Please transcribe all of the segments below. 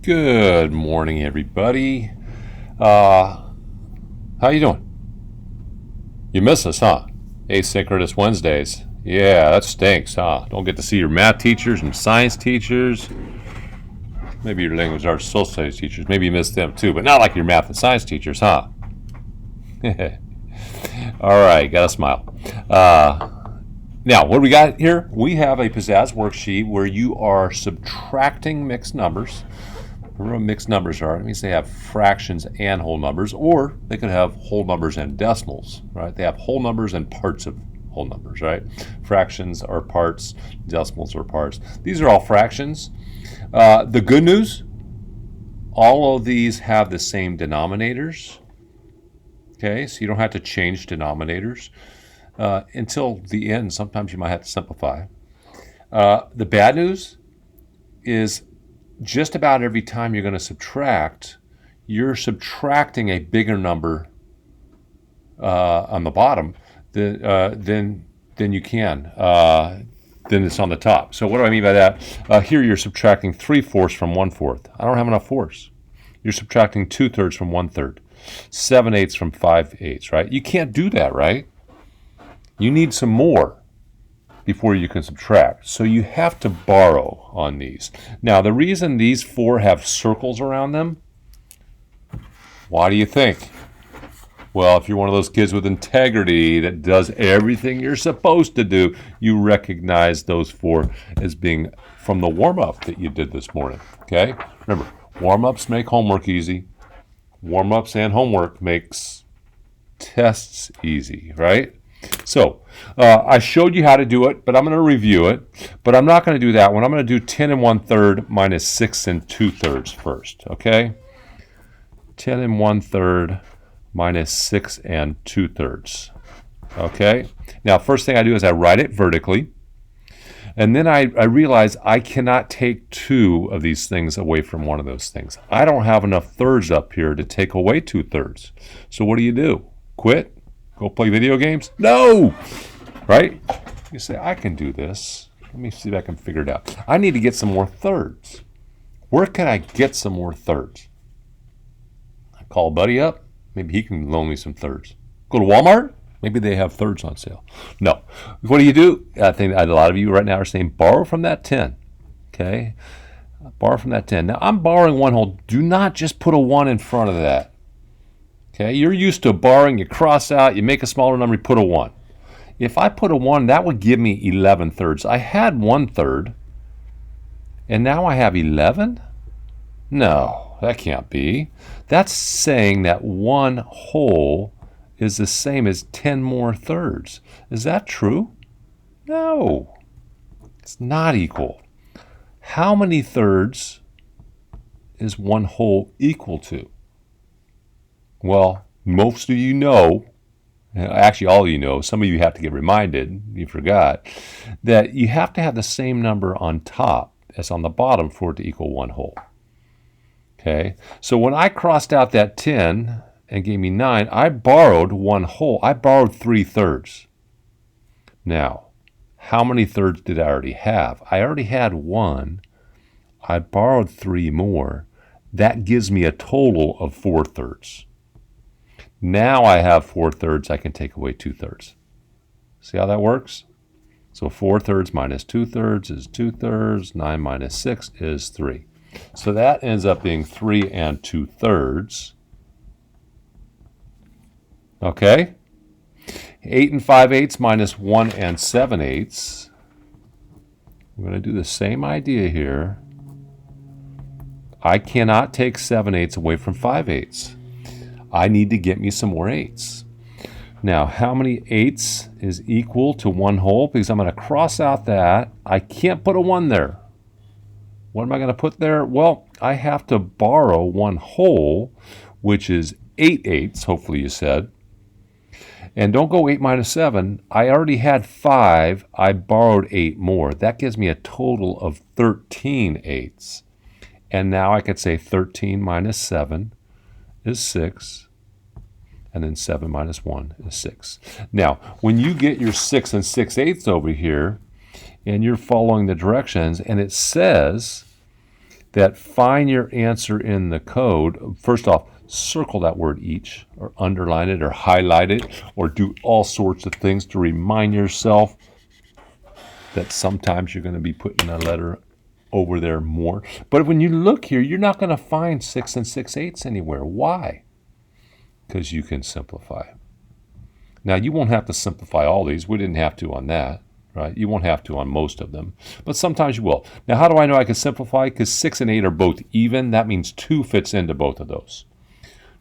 Good morning, everybody. How you doing? You miss us, huh? Asynchronous Wednesdays. Yeah, that stinks, huh? Don't get to see your math teachers and science teachers. Maybe your language arts, social studies teachers. Maybe you miss them too, but not like your math and science teachers, huh? All right, got a smile. Now, what do we got here? We have a Pizzazz worksheet where you are subtracting mixed numbers. Remember what mixed numbers are? It means they have fractions and whole numbers, or they could have whole numbers and decimals, right? They have whole numbers and parts of whole numbers, right? Fractions are parts, decimals are parts. These are all fractions. The good news, all of these have the same denominators, okay? So you don't have to change denominators until the end. Sometimes you might have to simplify. The bad news is just about every time you're going to subtract, you're subtracting a bigger number on the bottom than you can. Then it's on the top. So what do I mean by that? Here you're subtracting 3/4 from 1/4. I don't have enough fourths. You're subtracting 2/3 from 1/3. 7/8 from 5/8, right? You can't do that, right? You need some more before you can subtract. So you have to borrow on these. Now, the reason these four have circles around them, why do you think? Well, if you're one of those kids with integrity that does everything you're supposed to do, you recognize those four as being from the warm-up that you did this morning, okay? Remember, warm-ups make homework easy. Warm-ups and homework makes tests easy, right? So I showed you how to do it, but I'm going to review it. But I'm not going to do that one. I'm going to do 10 1/3 minus 6 2/3 first, okay? 10 1/3 minus 6 2/3, okay? Now, first thing I do is I write it vertically. And then I realize I cannot take two of these things away from one of those things. I don't have enough thirds up here to take away 2/3. So what do? Quit? Go play video games? No! Right? You say, I can do this. Let me see if I can figure it out. I need to get some more thirds. Where can I get some more thirds? I call a buddy up. Maybe he can loan me some thirds. Go to Walmart. Maybe they have thirds on sale. No. What do? I think a lot of you right now are saying, borrow from that 10. Okay? Borrow from that 10. Now, I'm borrowing one whole. Do not just put a 1 in front of that. Okay? You're used to borrowing. You cross out. You make a smaller number. You put a 1. If I put a 1, that would give me 11 thirds. I had 1/3. And now I have 11? No, that can't be. That's saying that 1 whole is the same as 10 more thirds. Is that true? No, it's not equal. How many thirds is 1 whole equal to? Well, most of you know, actually all of you know, some of you have to get reminded, you forgot, that you have to have the same number on top as on the bottom for it to equal 1 whole. Okay, so when I crossed out that 10, and gave me 9, I borrowed 1 whole. I borrowed 3/3. Now, how many thirds did I already have? I already had 1. I borrowed 3 more. That gives me a total of 4/3. Now I have 4/3. I can take away 2/3. See how that works? So 4/3 minus 2/3 is 2/3. 9 minus 6 is 3. So that ends up being 3 2/3. Okay, 8 5/8 minus 1 7/8. We're going to do the same idea here. I cannot take 7/8 away from 5/8. I need to get me some more 8s. Now, how many 8s is equal to 1 whole? Because I'm going to cross out that. I can't put a 1 there. What am I going to put there? Well, I have to borrow 1 whole, which is 8 8s, hopefully you said. And don't go 8 minus 7. I already had 5. I borrowed 8 more. That gives me a total of 13 8s. And now I could say 13 minus 7 is 6. And then 7 minus 1 is 6. Now, when you get your 6 6/8 over here, and you're following the directions, and it says that find your answer in the code. First off, circle that word each, or underline it, or highlight it, or do all sorts of things to remind yourself that sometimes you're going to be putting a letter over there more. But when you look here, you're not going to find 6 and 6/8 anywhere. Why? Because you can simplify. Now, you won't have to simplify all these. We didn't have to on that, right? You won't have to on most of them, but sometimes you will. Now, how do I know I can simplify? Because 6 and 8 are both even. That means 2 fits into both of those.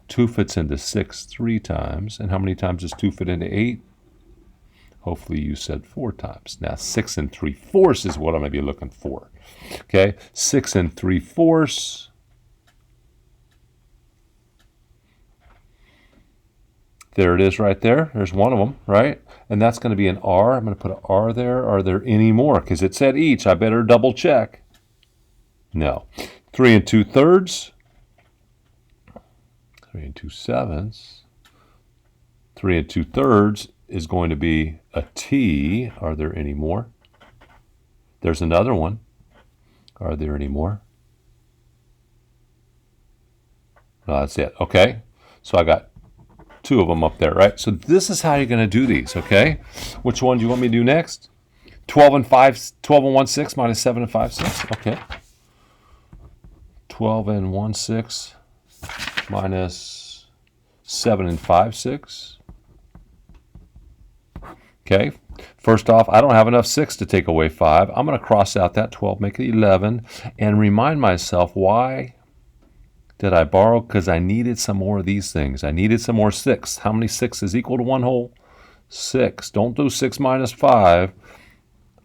2 fits into 6 3 times. And how many times does 2 fit into 8? Hopefully you said 4 times. Now, 6 3/4 is what I'm going to be looking for. Okay, 6 3/4. There it is right there. There's one of them, right? And that's going to be an R. I'm going to put an R there. Are there any more? Because it said each. I better double check. No. 3 2/3. 3 2/7. 3 2/3 is going to be a T. Are there any more? There's another one. Are there any more? No, that's it. Okay. So I got 2 of them up there, right? So this is how you're going to do these, okay? Which one do you want me to do next? 12 and 1/6 minus 7 and 5/6. Okay. 12 and 1/6 minus 7 and 5/6. Okay. First off, I don't have enough 6 to take away 5. I'm going to cross out that 12, make it 11, and remind myself, why did I borrow? Because I needed some more of these things. I needed some more 6. How many 6 is equal to 1 whole? 6. Don't do 6 minus 5.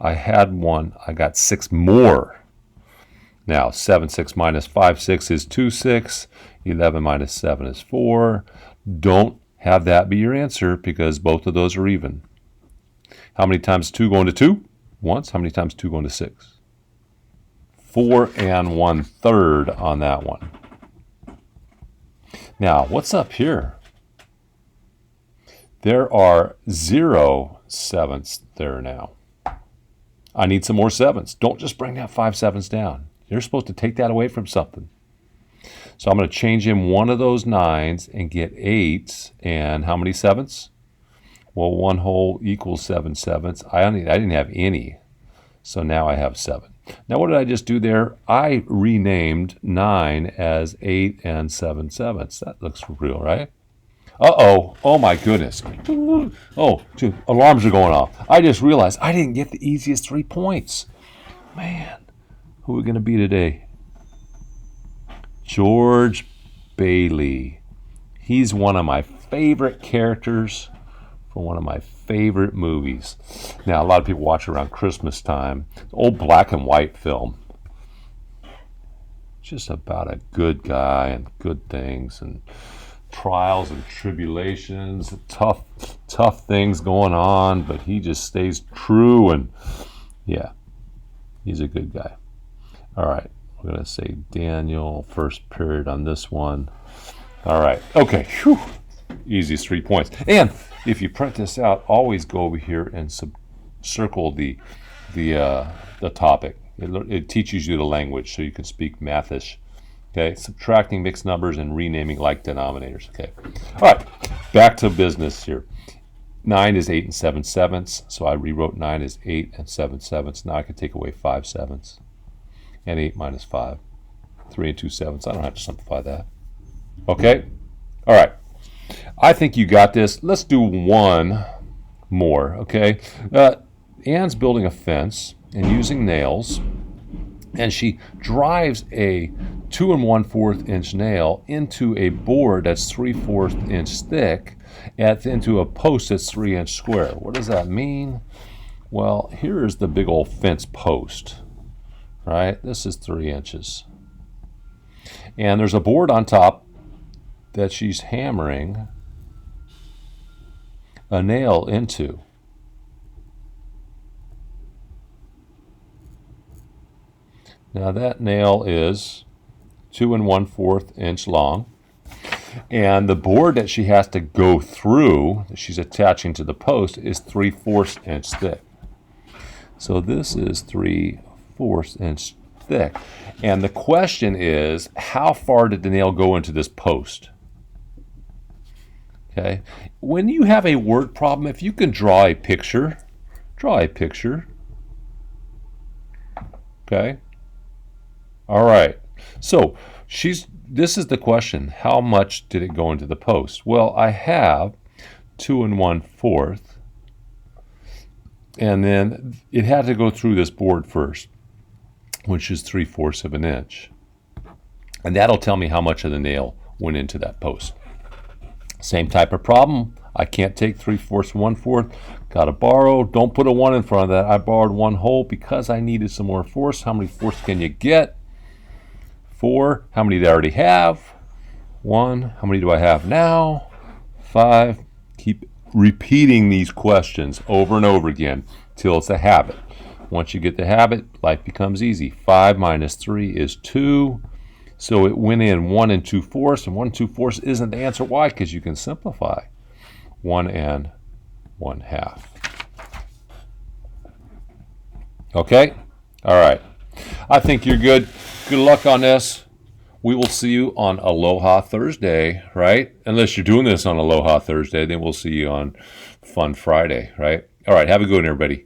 I had 1. I got 6 more. Now, 7 6 minus 5 6 is 2 6. 11 minus 7 is 4. Don't have that be your answer because both of those are even. How many times 2 go into 2? Once. How many times 2 go into 6? 4 and 1/3 on that one. Now, what's up here? There are 0 7ths there now. I need some more 7s. Don't just bring that 5 7s down. You're supposed to take that away from something. So I'm going to change in one of those 9s and get 8s. And how many 7ths? Well, 1 whole equals 7 7ths. I didn't have any. So now I have 7. Now, what did I just do there? I renamed 9 as 8 and 7 7ths. That looks real, right? Uh-oh. Oh, my goodness. Oh, dude, alarms are going off. I just realized I didn't get the easiest 3 points. Man, who are we going to be today? George Bailey. He's one of my favorite characters from one of my favorite movies. Now, a lot of people watch around Christmas time. Old black and white film. Just about a good guy and good things and trials and tribulations, tough things going on, but he just stays true and yeah, he's a good guy. All right, we're going to say Daniel, first period on this one. All right, okay, whew. Easiest 3 points. And if you print this out, always go over here and circle the topic. It teaches you the language so you can speak mathish. Okay, subtracting mixed numbers and renaming like denominators. Okay, all right, back to business here. 9 is 8 and 7 7ths, so I rewrote 9 as 8 and 7 7ths. Now I can take away 5 7ths and 8 minus 5, 3 and 2 7ths. I don't have to simplify that. Okay, all right. I think you got this. Let's do one more, okay? Anne's building a fence and using nails, and she drives a 2 1/4 inch nail into a board that's 3/4 inch thick into a post that's 3 inch square. What does that mean? Well, here is the big old fence post, right? This is 3 inches. And there's a board on top that she's hammering a nail into. Now that nail is 2 1/4 inch long, and the board that she has to go through, that she's attaching to the post, is 3/4 inch thick. So this is 3/4 inch thick. And the question is, how far did the nail go into this post? Okay. When you have a word problem, if you can draw a picture. Okay. All right. So this is the question. How much did it go into the post? Well, I have 2 1/4. And then it had to go through this board first, which is 3/4 of an inch. And that'll tell me how much of the nail went into that post. Same type of problem. I can't take 3/4 and 1/4. Got to borrow. Don't put a 1 in front of that. I borrowed 1 whole because I needed some more force. How many force can you get? 4. How many do I already have? 1. How many do I have now? 5. Keep repeating these questions over and over again till it's a habit. Once you get the habit, life becomes easy. 5 minus 3 is 2. So it went in 1 2/4, and 1 2/4 isn't the answer. Why? Because you can simplify. 1 1/2. Okay? All right. I think you're good. Good luck on this. We will see you on Aloha Thursday, right? Unless you're doing this on Aloha Thursday, then we'll see you on Fun Friday, right? All right. Have a good one, everybody.